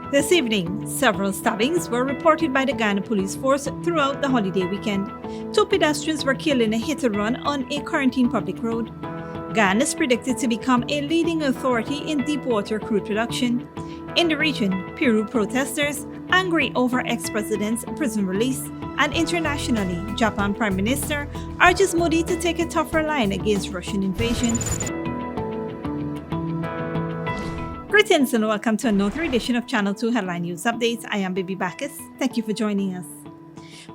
This evening, several stabbings were reported by the Guyana Police Force throughout the holiday weekend. 2 pedestrians were killed in a hit-and-run on a Corentyne public road. Guyana is predicted to become a leading authority in deepwater crude production. In the region, Peru protesters, angry over ex-president's prison release, and internationally, Japan Prime Minister urges Modi to take a tougher line against Russian invasion. Greetings and welcome to another edition of Channel 2 Headline News Updates. I am Baby Bacchus. Thank you for joining us.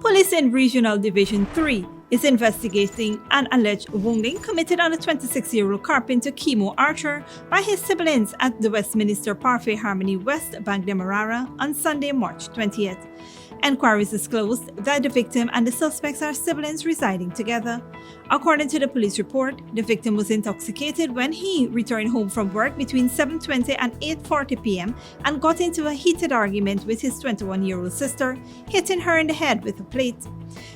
Police in Regional Division 3 is investigating an alleged wounding committed on a 26-year-old carpenter Kimo Archer by his siblings at the Westminster Parfait Harmony West Bank Demerara on Sunday, March 20th. Enquiries disclosed that the victim and the suspects are siblings residing together. According to the police report, the victim was intoxicated when he returned home from work between 7:20 and 8:40 p.m. and got into a heated argument with his 21-year-old sister, hitting her in the head with a plate.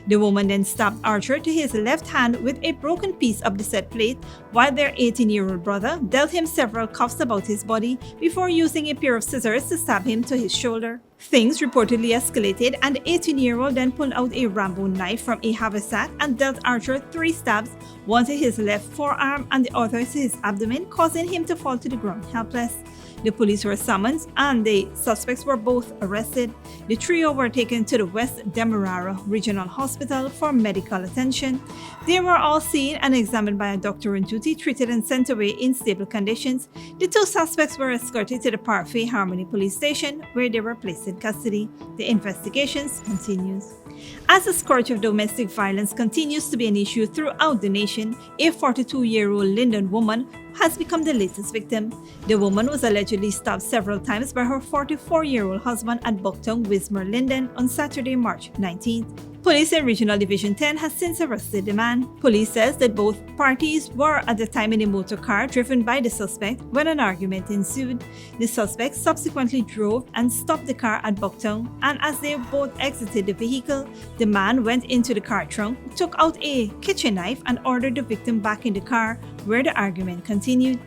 The woman then stabbed Archer to his left hand with a broken piece of the said plate, while their 18-year-old brother dealt him several cuffs about his body before using a pair of scissors to stab him to his shoulder. Things reportedly escalated, and the 18-year-old then pulled out a Rambo knife from a haversack and dealt Archer 3 stabs, one to his left forearm and the other to his abdomen, causing him to fall to the ground helpless. The police were summoned and the suspects were both arrested. The trio were taken to the West Demerara Regional Hospital for medical attention. They were all seen and examined by a doctor on duty, treated and sent away in stable conditions. The 2 suspects were escorted to the Parfait Harmony Police Station, where they were placed in custody. The investigations continues. As the scourge of domestic violence continues to be an issue throughout the nation, a 42-year-old Linden woman has become the latest victim. The woman was allegedly stabbed several times by her 44-year-old husband at Bucktown, Wismar, Linden on Saturday, March 19th. Police in Regional Division 10 has since arrested the man. Police says that both parties were at the time in a motor car driven by the suspect when an argument ensued. The suspect subsequently drove and stopped the car at Bucktown, and as they both exited the vehicle, the man went into the car trunk, took out a kitchen knife and ordered the victim back in the car, where the argument continued.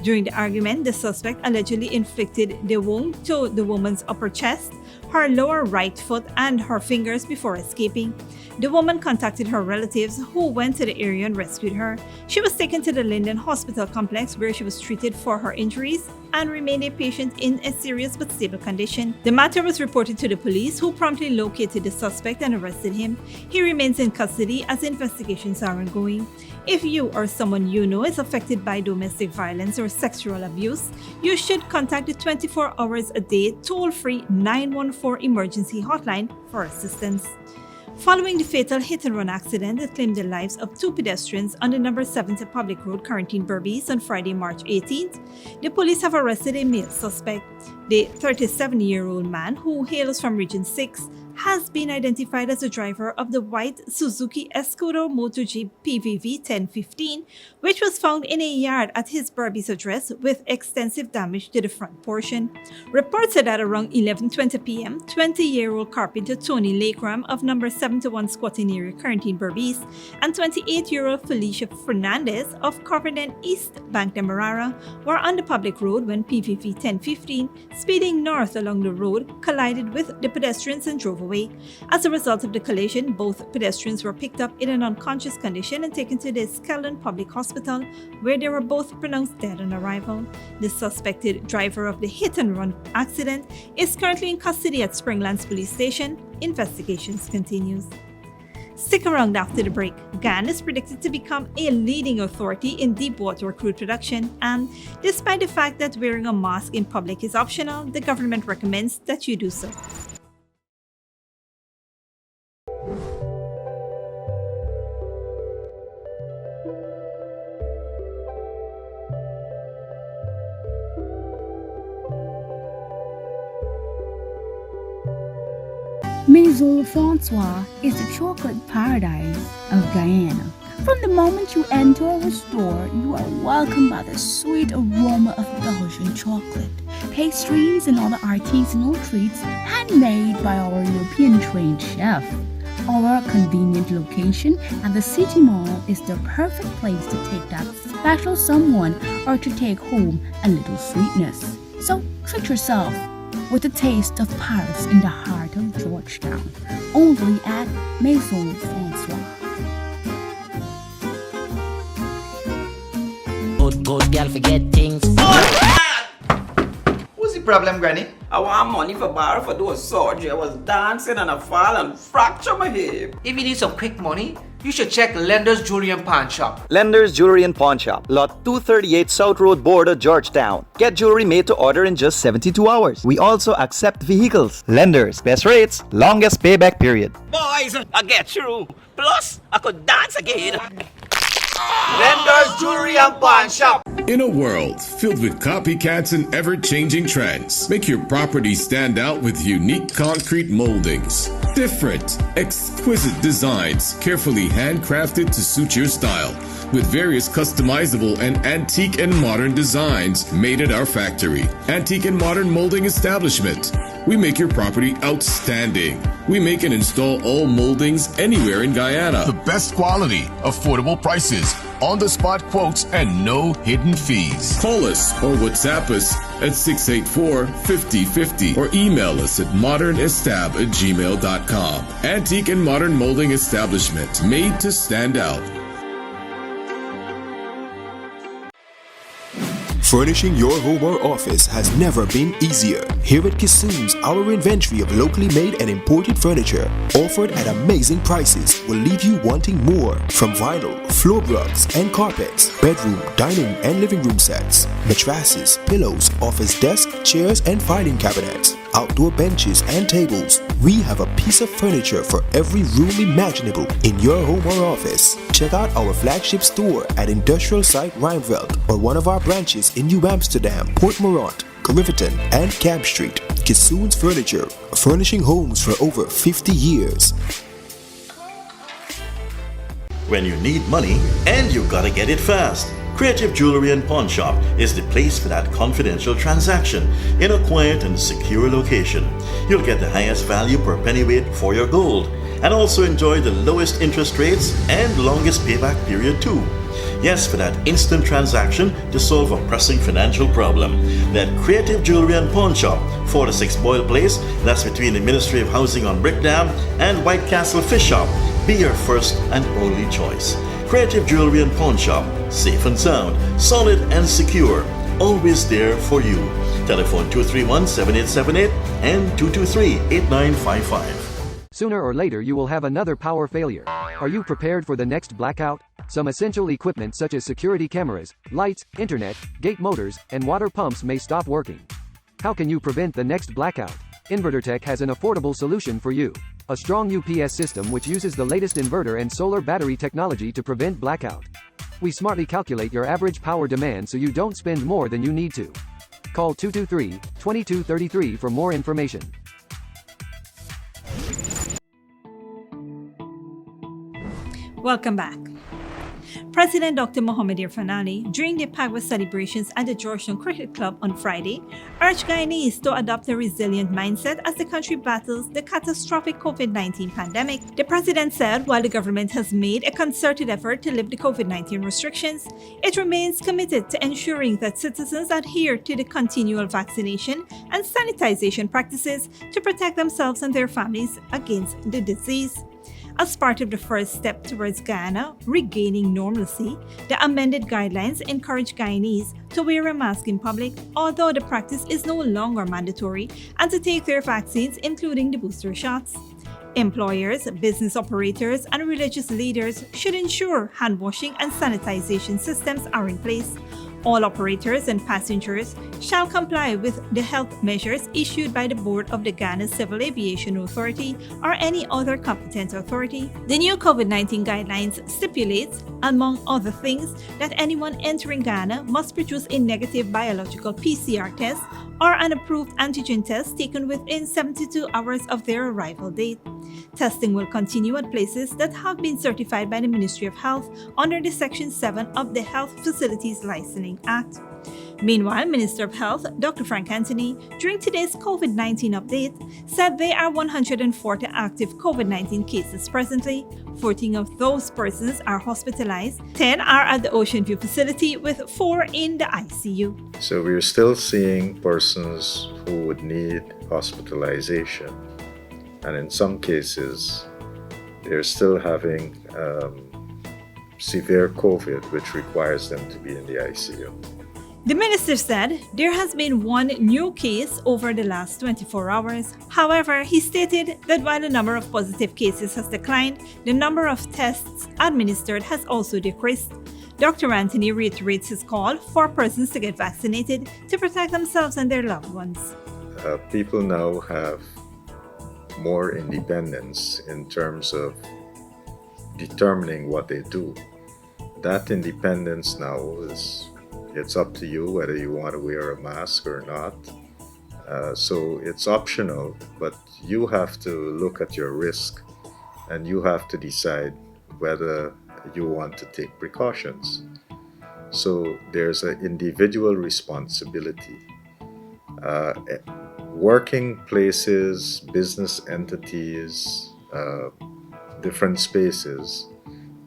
During the argument, the suspect allegedly inflicted the wound to the woman's upper chest, her lower right foot, and her fingers before escaping. The woman contacted her relatives, who went to the area and rescued her. She was taken to the Linden Hospital complex, where she was treated for her injuries and remained a patient in a serious but stable condition. The matter was reported to the police, who promptly located the suspect and arrested him. He remains in custody as investigations are ongoing. If you or someone you know is affected by domestic violence or sexual abuse, you should contact the 24 hours a day toll-free 914 emergency hotline for assistance. Following the fatal hit-and-run accident that claimed the lives of 2 pedestrians on the No. 70 public road, Corentyne, Berbice, on Friday, March 18th, the police have arrested a male suspect. The 37-year-old man, who hails from Region 6, has been identified as the driver of the white Suzuki Escudo Moto Jeep PVV 1015, which was found in a yard at his Berbice address with extensive damage to the front portion. Reports said that around 11:20 p.m., 20-year-old carpenter Tony Lakeram of No. 71 Squatting Area, Corentyne, Berbice, and 28-year-old Felicia Fernandez of Covenant East Bank Demerara were on the public road when PVV 1015, speeding north along the road, collided with the pedestrians and drove away. As a result of the collision, both pedestrians were picked up in an unconscious condition and taken to the Skeldon Public Hospital, where they were both pronounced dead on arrival. The suspected driver of the hit-and-run accident is currently in custody at Springlands Police Station. Investigations continues. Stick around after the break. Guyana is predicted to become a leading authority in deepwater crude production, and despite the fact that wearing a mask in public is optional, the government recommends that you do so. Maison Francois is the chocolate paradise of Guyana. From the moment you enter our store, you are welcomed by the sweet aroma of Belgian chocolate, pastries, and other artisanal treats handmade by our European-trained chef. Our convenient location at the City Mall is the perfect place to take that special someone or to take home a little sweetness. So treat yourself. with a taste of Paris in the heart of Georgetown. Only at Maison Francois. Good girl forget things. What's the problem, Granny? I want money for borrow for do a surgery. I was dancing and I fall and fracture my hip. If you need some quick money, you should check Lender's Jewelry and Pawn Shop. Lender's Jewelry and Pawn Shop, Lot 238 South Road Border, Georgetown. Get jewelry made to order in just 72 hours. We also accept vehicles. Lender's, best rates, longest payback period. Boys, I get through. Plus, I could dance again. Lender's Jewelry and Pawn Shop. In a world filled with copycats and ever-changing trends, make your property stand out with unique concrete moldings. Different, exquisite designs, carefully handcrafted to suit your style, with various customizable and antique and modern designs made at our factory. Antique and modern molding establishment. We make your property outstanding. We make and install all moldings anywhere in Guyana. The best quality, affordable prices, on-the-spot quotes, and no hidden fees. Call us or WhatsApp us at 684-5050 or email us at modernestab@gmail.com. Antique and modern molding establishment, made to stand out. Furnishing your home or office has never been easier. Here at Kissoon's, our inventory of locally made and imported furniture, offered at amazing prices, will leave you wanting more. From vinyl, floor rugs and carpets, bedroom, dining and living room sets, mattresses, pillows, office desk, chairs and filing cabinets, outdoor benches and tables. We have a piece of furniture for every room imaginable in your home or office. Check out our flagship store at Industrial Site Rijnveld or one of our branches in New Amsterdam, Port Morant, Corentyne and Camp Street. Kissoon's Furniture, furnishing homes for over 50 years. When you need money and you gotta get it fast, Creative Jewelry and Pawn Shop is the place for that confidential transaction in a quiet and secure location. You'll get the highest value per pennyweight for your gold and also enjoy the lowest interest rates and longest payback period too. Yes, for that instant transaction to solve a pressing financial problem. That Creative Jewelry and Pawn Shop, 4-6 Boyle Place, that's between the Ministry of Housing on Brickdam and White Castle Fish Shop, be your first and only choice. Creative Jewelry and Pawn Shop, safe and sound, solid and secure, always there for you. Telephone 231-7878 and 223-8955. Sooner or later you will have another power failure. Are you prepared for the next blackout? Some essential equipment such as security cameras, lights, internet, gate motors, and water pumps may stop working. How can you prevent the next blackout? InverterTech has an affordable solution for you. A strong UPS system which uses the latest inverter and solar battery technology to prevent blackout. We smartly calculate your average power demand so you don't spend more than you need to. Call 223-2233 for more information. Welcome back. President Dr. Mohamed Irfanani, during the Pagwa celebrations at the Georgetown Cricket Club on Friday, urged Guyanese to adopt a resilient mindset as the country battles the catastrophic COVID-19 pandemic. The president said while the government has made a concerted effort to lift the COVID-19 restrictions, it remains committed to ensuring that citizens adhere to the continual vaccination and sanitization practices to protect themselves and their families against the disease. As part of the first step towards Guyana regaining normalcy, the amended guidelines encourage Guyanese to wear a mask in public, although the practice is no longer mandatory, and to take their vaccines, including the booster shots. Employers, business operators, and religious leaders should ensure hand washing and sanitization systems are in place. All operators and passengers shall comply with the health measures issued by the Board of the Ghana Civil Aviation Authority or any other competent authority. The new COVID-19 guidelines stipulates, among other things, that anyone entering Ghana must produce a negative biological PCR test or an approved antigen test taken within 72 hours of their arrival date. Testing will continue at places that have been certified by the Ministry of Health under the Section 7 of the Health Facilities Licensing Act. Meanwhile, Minister of Health, Dr. Frank Anthony, during today's COVID-19 update, said there are 140 active COVID-19 cases presently. 14 of those persons are hospitalized, 10 are at the Ocean View facility, with 4 in the ICU. So we're still seeing persons who would need hospitalization, and in some cases, they're still having severe COVID, which requires them to be in the ICU. The minister said there has been 1 new case over the last 24 hours. However, he stated that while the number of positive cases has declined, the number of tests administered has also decreased. Dr. Anthony reiterates his call for persons to get vaccinated to protect themselves and their loved ones. People now have more independence in terms of determining what they do. That independence now it's up to you whether you want to wear a mask or not. So it's optional, but you have to look at your risk and you have to decide whether you want to take precautions. So there's an individual responsibility. Working places, business entities, different spaces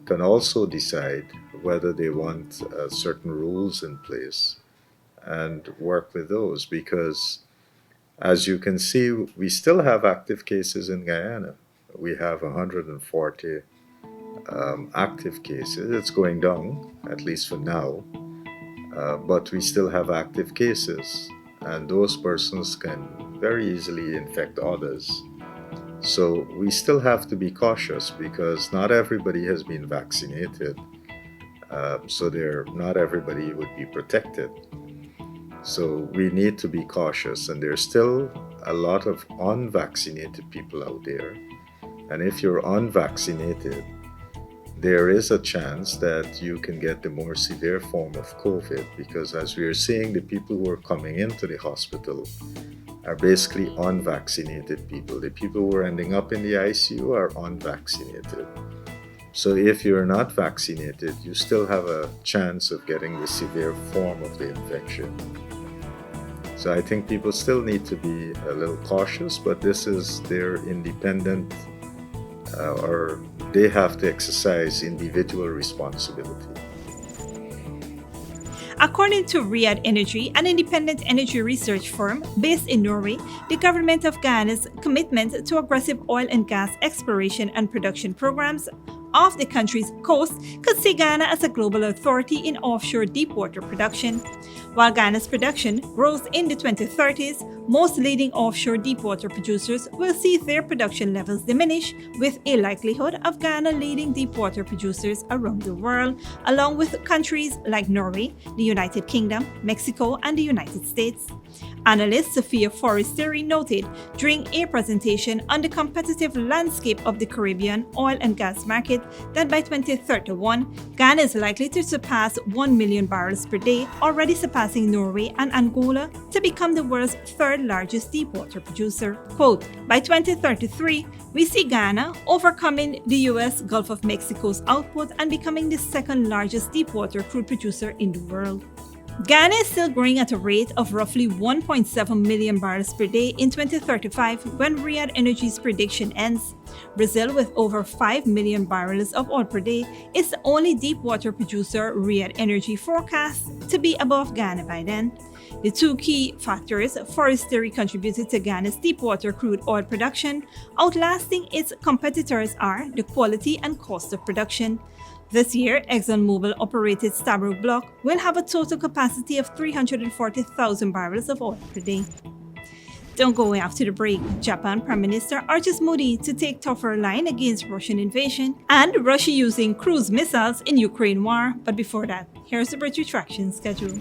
can also decide whether they want certain rules in place and work with those, because as you can see, we still have active cases in Guyana. We have 140 active cases. It's going down, at least for now, but we still have active cases, and those persons can very easily infect others. So we still have to be cautious because not everybody has been vaccinated. So not everybody would be protected. So we need to be cautious, and there's still a lot of unvaccinated people out there. And if you're unvaccinated, there is a chance that you can get the more severe form of COVID, because as we are seeing, the people who are coming into the hospital are basically unvaccinated people. The people who are ending up in the ICU are unvaccinated. So if you're not vaccinated, you still have a chance of getting the severe form of the infection. So I think people still need to be a little cautious, but this is their independent, or they have to exercise individual responsibility. According to Riyadh Energy, an independent energy research firm based in Norway, the government of Guyana's commitment to aggressive oil and gas exploration and production programs off the country's coast could see Guyana as a global authority in offshore deepwater production. While Guyana's production grows in the 2030s, most leading offshore deepwater producers will see their production levels diminish, with a likelihood of Guyana leading deepwater producers around the world, along with countries like Norway, the United Kingdom, Mexico, and the United States. Analyst Sophia Forestieri noted during a presentation on the competitive landscape of the Caribbean oil and gas market that by 2031, Ghana is likely to surpass 1 million barrels per day, already surpassing Norway and Angola to become the world's third largest deepwater producer. Quote, by 2033, we see Ghana overcoming the U.S. Gulf of Mexico's output and becoming the second largest deepwater crude producer in the world. Ghana is still growing at a rate of roughly 1.7 million barrels per day in 2035 when Riyadh Energy's prediction ends. Brazil, with over 5 million barrels of oil per day, is the only deepwater producer Riyadh Energy forecasts to be above Ghana by then. The two key factors Forestieri contributed to Ghana's deepwater crude oil production, outlasting its competitors, are the quality and cost of production. This year, ExxonMobil-operated Stabroek Block will have a total capacity of 340,000 barrels of oil per day. Don't go away after the break. Japan Prime Minister urges Modi to take tougher line against Russian invasion, and Russia using cruise missiles in Ukraine war. But before that, here's the bridge retraction schedule.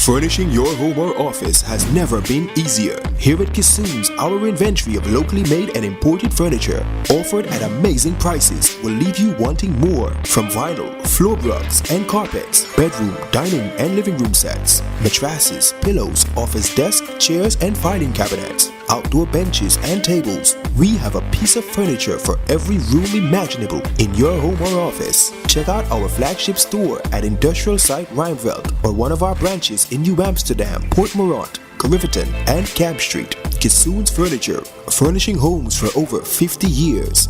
Furnishing your home or office has never been easier. Here at Kissoon's, our inventory of locally made and imported furniture, offered at amazing prices, will leave you wanting more. From vinyl, floor rugs and carpets, bedroom, dining and living room sets, mattresses, pillows, office desk, chairs and filing cabinets, outdoor benches and tables. We have a piece of furniture for every room imaginable in your home or office. Check out our flagship store at Industrial Site Rijnveld or one of our branches in New Amsterdam, Port Morant, Corentyne and Camp Street. Kissoon's Furniture, furnishing homes for over 50 years.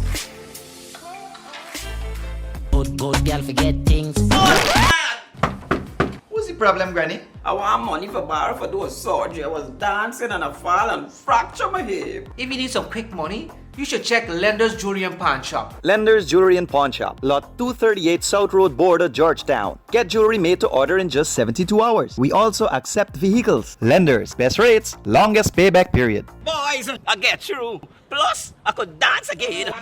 Good girl forget things. What's the problem, Granny? I want money for borrow for doing surgery. I was dancing and I fall and fracture my hip. If you need some quick money, you should check Lender's Jewelry and Pawn Shop. Lender's Jewelry and Pawn Shop, Lot 238 South Road Border, Georgetown. Get jewelry made to order in just 72 hours. We also accept vehicles. Lender's, best rates, longest payback period. Boys, I get through. Plus, I could dance again.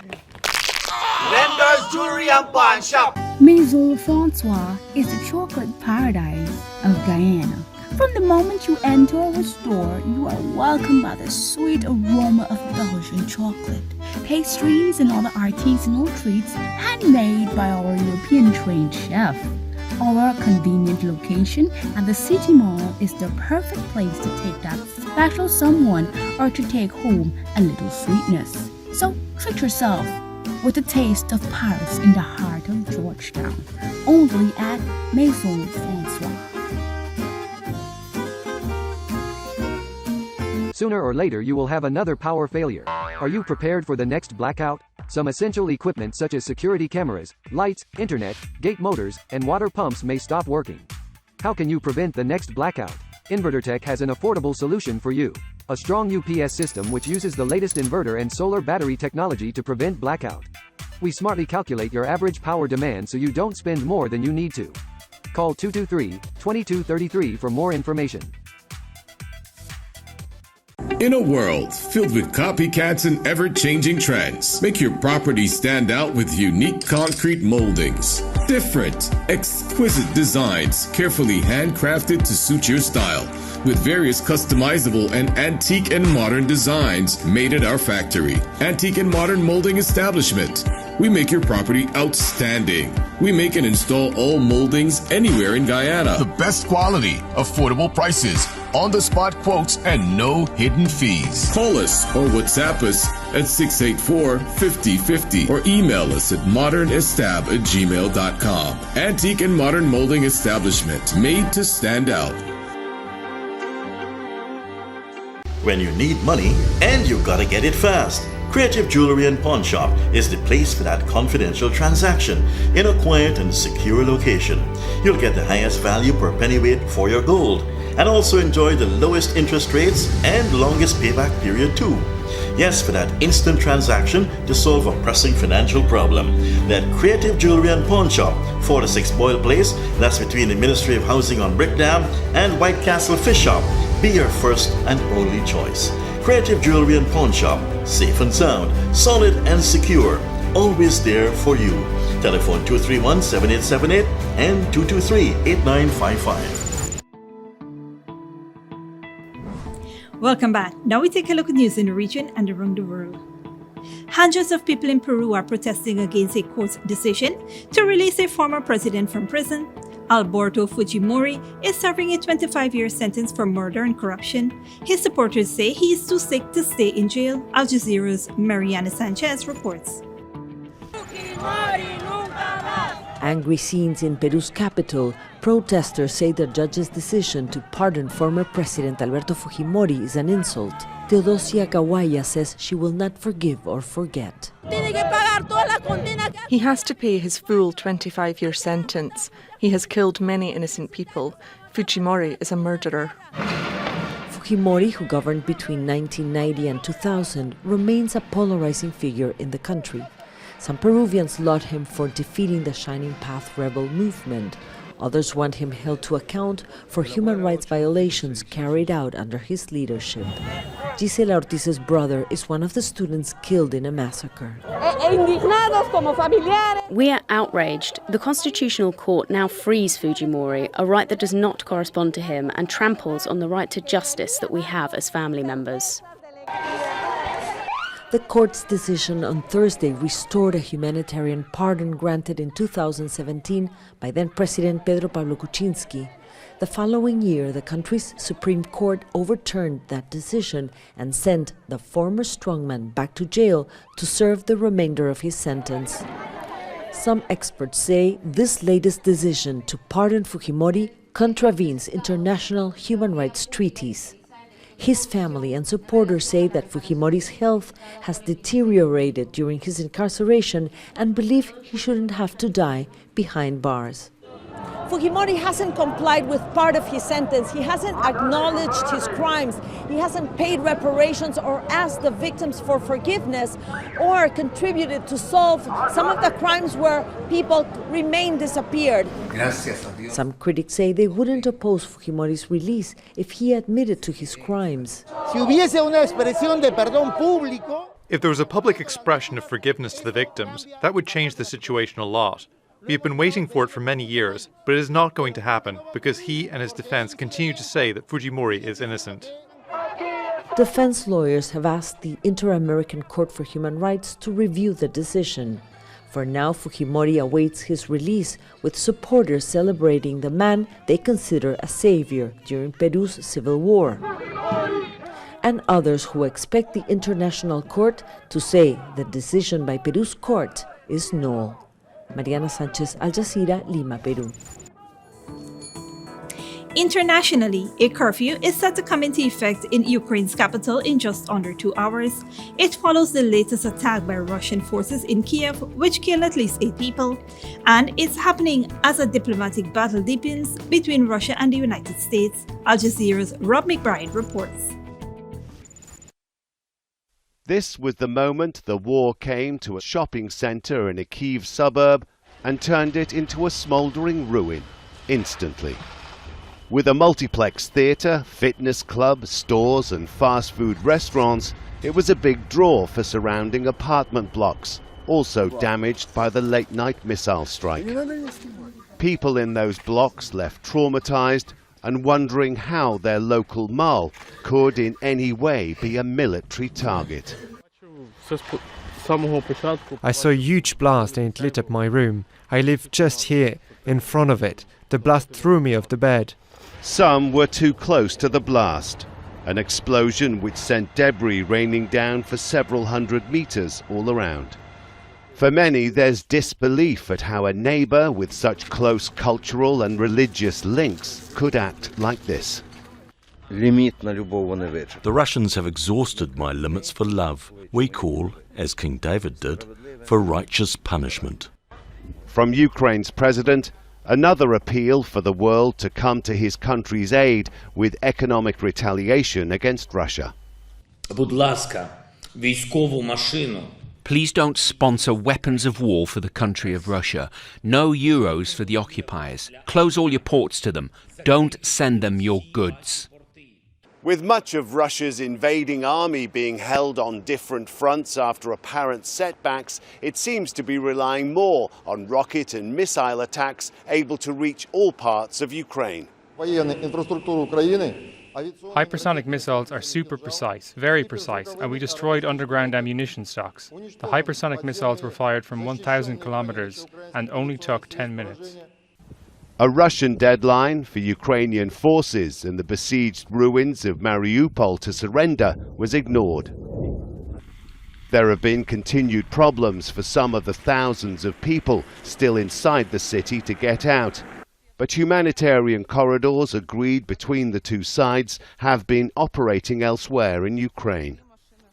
Lender's Jewelry and Pawn Shop. Maison Francois is the chocolate paradise of Guyana. From the moment you enter our store, you are welcomed by the sweet aroma of Belgian chocolate, pastries and other artisanal treats handmade by our European-trained chef. Our convenient location at the City Mall is the perfect place to take that special someone or to take home a little sweetness. So treat yourself with a taste of Paris in the heart of Georgetown, only at Maison Francois. Sooner or later you will have another power failure. Are you prepared for the next blackout? Some essential equipment such as security cameras, lights, internet, gate motors, and water pumps may stop working. How can you prevent the next blackout? InverterTech has an affordable solution for you. A strong UPS system which uses the latest inverter and solar battery technology to prevent blackout. We smartly calculate your average power demand so you don't spend more than you need to. Call 223-2233 for more information. In a world filled with copycats and ever-changing trends, make your property stand out with unique concrete moldings. Different, exquisite designs carefully handcrafted to suit your style, with various customizable and antique and modern designs made at our factory. Antique and Modern Molding Establishment. We make your property outstanding. We make and install all moldings anywhere in Guyana. The best quality, affordable prices, on-the-spot quotes, and no hidden fees. Call us or WhatsApp us at 684-5050 or email us at modernestab@gmail.com. Antique and Modern Molding Establishment, made to stand out. When you need money and you gotta get it fast, Creative Jewelry and Pawn Shop is the place for that confidential transaction in a quiet and secure location. You'll get the highest value per pennyweight for your gold and also enjoy the lowest interest rates and longest payback period too. Yes, for that instant transaction to solve a pressing financial problem. That Creative Jewelry and Pawn Shop, 4-6 Boyle Place, that's between the Ministry of Housing on Brick Dam and White Castle Fish Shop, be your first and only choice. Creative Jewelry and Pawn Shop, safe and sound, solid and secure, always there for you. Telephone 231-7878 and 223-8955. Welcome back. Now we take a look at news in the region and around the world. Hundreds of people in Peru are protesting against a court's decision to release a former president from prison. Alberto Fujimori is serving a 25-year sentence for murder and corruption. His supporters say he is too sick to stay in jail. Al Jazeera's Mariana Sanchez reports. Angry scenes in Peru's capital. Protesters say the judge's decision to pardon former President Alberto Fujimori is an insult. Teodosia Kawaya says she will not forgive or forget. He has to pay his full 25-year sentence. He has killed many innocent people. Fujimori is a murderer. Fujimori, who governed between 1990 and 2000, remains a polarizing figure in the country. Some Peruvians laud him for defeating the Shining Path rebel movement. Others want him held to account for human rights violations carried out under his leadership. Gisela Ortiz's brother is one of the students killed in a massacre. We are outraged. The Constitutional Court now frees Fujimori, a right that does not correspond to him, and tramples on the right to justice that we have as family members. The court's decision on Thursday restored a humanitarian pardon granted in 2017 by then-President Pedro Pablo Kuczynski. The following year, the country's Supreme Court overturned that decision and sent the former strongman back to jail to serve the remainder of his sentence. Some experts say this latest decision to pardon Fujimori contravenes international human rights treaties. His family and supporters say that Fujimori's health has deteriorated during his incarceration and believe he shouldn't have to die behind bars. Fujimori hasn't complied with part of his sentence. He hasn't acknowledged his crimes. He hasn't paid reparations or asked the victims for forgiveness or contributed to solve some of the crimes where people remain disappeared. Some critics say they wouldn't oppose Fujimori's release if he admitted to his crimes. If there was a public expression of forgiveness to the victims, that would change the situation a lot. We have been waiting for it for many years, but it is not going to happen because he and his defense continue to say that Fujimori is innocent. Defense lawyers have asked the Inter-American Court for Human Rights to review the decision. For now, Fujimori awaits his release, with supporters celebrating the man they consider a savior during Peru's civil war. And others who expect the International Court to say the decision by Peru's court is null. Mariana Sanchez, Al Jazeera, Lima, Peru. Internationally, a curfew is set to come into effect in Ukraine's capital in just under 2 hours. It follows the latest attack by Russian forces in Kiev, which killed at least 8 people, and it's happening as a diplomatic battle deepens between Russia and the United States. Al Jazeera's Rob McBride reports. This was the moment the war came to a shopping centre in a Kyiv suburb and turned it into a smouldering ruin instantly. With a multiplex theatre, fitness club, stores and fast food restaurants, it was a big draw for surrounding apartment blocks, also damaged by the late-night missile strike. People in those blocks left traumatised and wondering how their local mall could in any way be a military target. I saw a huge blast and it lit up my room. I lived just here, in front of it. The blast threw me off the bed. Some were too close to the blast, an explosion which sent debris raining down for several hundred meters all around. For many, there's disbelief at how a neighbor with such close cultural and religious links could act like this. The Russians have exhausted my limits for love. We call, as King David did, for righteous punishment. From Ukraine's president, another appeal for the world to come to his country's aid with economic retaliation against Russia. Please don't sponsor weapons of war for the country of Russia. No euros for the occupiers. Close all your ports to them. Don't send them your goods. With much of Russia's invading army being held on different fronts after apparent setbacks, it seems to be relying more on rocket and missile attacks able to reach all parts of Ukraine. Hypersonic missiles are super precise, very precise, and we destroyed underground ammunition stocks. The hypersonic missiles were fired from 1,000 kilometers and only took 10 minutes. A Russian deadline for Ukrainian forces in the besieged ruins of Mariupol to surrender was ignored. There have been continued problems for some of the thousands of people still inside the city to get out. But humanitarian corridors agreed between the two sides have been operating elsewhere in Ukraine.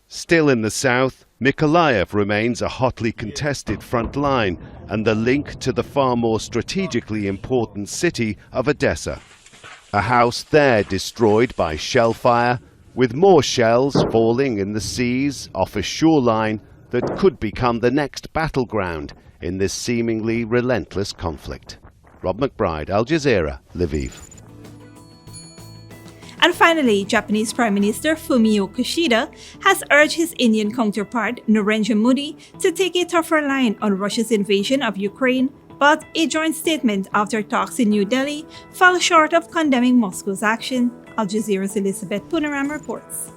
Still in the south, Mykolaiv remains a hotly contested front line and the link to the far more strategically important city of Odessa. A house there destroyed by shell fire, with more shells falling in the seas off a shoreline that could become the next battleground in this seemingly relentless conflict. Rob McBride, Al Jazeera, Lviv. And finally, Japanese Prime Minister Fumio Kishida has urged his Indian counterpart Narendra Modi to take a tougher line on Russia's invasion of Ukraine, but a joint statement after talks in New Delhi fell short of condemning Moscow's action. Al Jazeera's Elizabeth Punaram reports.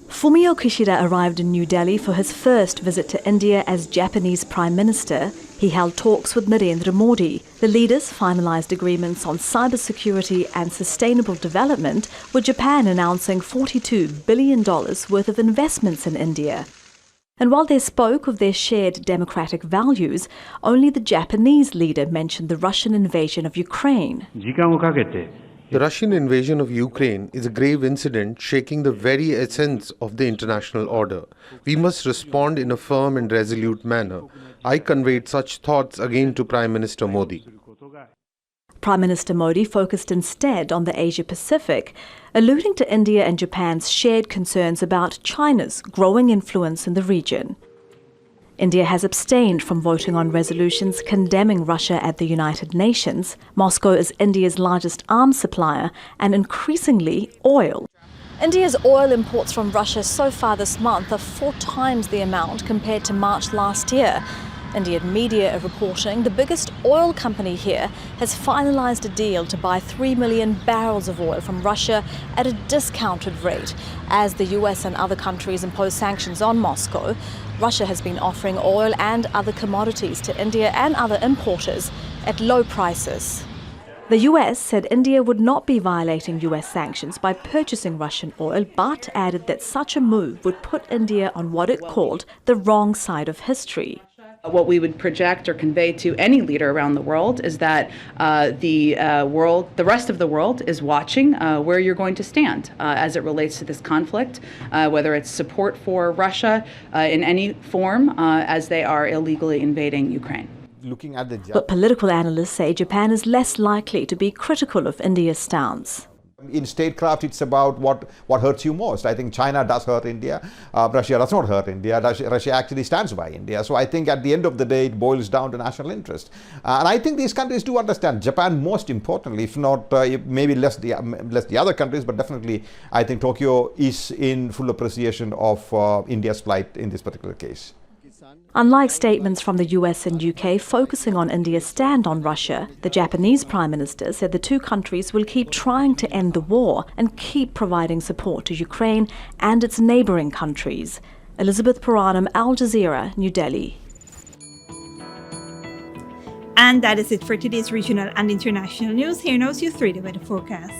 Fumio Kishida arrived in New Delhi for his first visit to India as Japanese Prime Minister. He held talks with Narendra Modi. The leaders finalized agreements on cybersecurity and sustainable development, with Japan announcing $42 billion worth of investments in India. And while they spoke of their shared democratic values, only the Japanese leader mentioned the Russian invasion of Ukraine. The Russian invasion of Ukraine is a grave incident shaking the very essence of the international order. We must respond in a firm and resolute manner. I conveyed such thoughts again to Prime Minister Modi. Prime Minister Modi focused instead on the Asia-Pacific, alluding to India and Japan's shared concerns about China's growing influence in the region. India has abstained from voting on resolutions condemning Russia at the United Nations. Moscow is India's largest arms supplier and increasingly oil. India's oil imports from Russia so far this month are 4 times the amount compared to March last year. Indian media are reporting the biggest oil company here has finalized a deal to buy 3 million barrels of oil from Russia at a discounted rate. As the US and other countries impose sanctions on Moscow, Russia has been offering oil and other commodities to India and other importers at low prices. The US said India would not be violating US sanctions by purchasing Russian oil, but added that such a move would put India on what it called the wrong side of history. What we would project or convey to any leader around the world is that the rest of the world is watching where you're going to stand as it relates to this conflict, whether it's support for Russia in any form as they are illegally invading Ukraine. But political analysts say Japan is less likely to be critical of India's stance. In statecraft, it's about what hurts you most. I think China does hurt India. Russia does not hurt India. Russia actually stands by India. So I think at the end of the day, it boils down to national interest. And I think these countries do understand. Japan, most importantly, if not maybe less the other countries, but definitely I think Tokyo is in full appreciation of India's plight in this particular case. Unlike statements from the US and UK focusing on India's stand on Russia, the Japanese Prime Minister said the two countries will keep trying to end the war and keep providing support to Ukraine and its neighbouring countries. Elizabeth Puranam, Al Jazeera, New Delhi. And that is it for today's regional and international news. Here now is your 3-day weather forecast.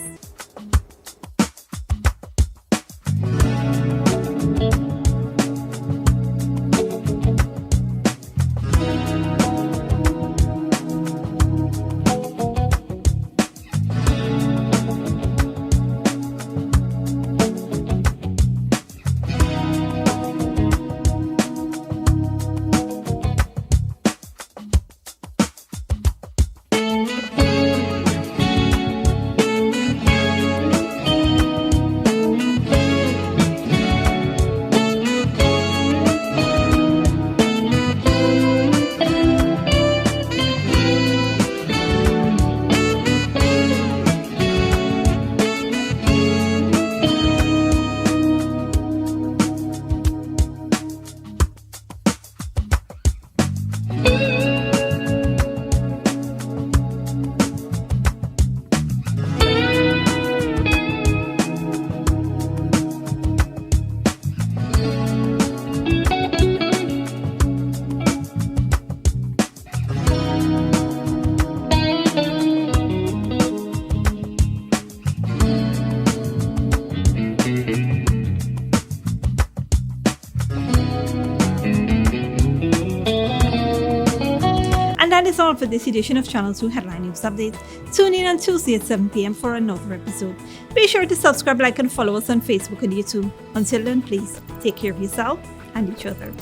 That is all for this edition of Channel 2 Headline News Updates. Tune in on Tuesday at 7 p.m. for another episode. Be sure to subscribe, like, and follow us on Facebook and YouTube. Until then, please take care of yourself and each other.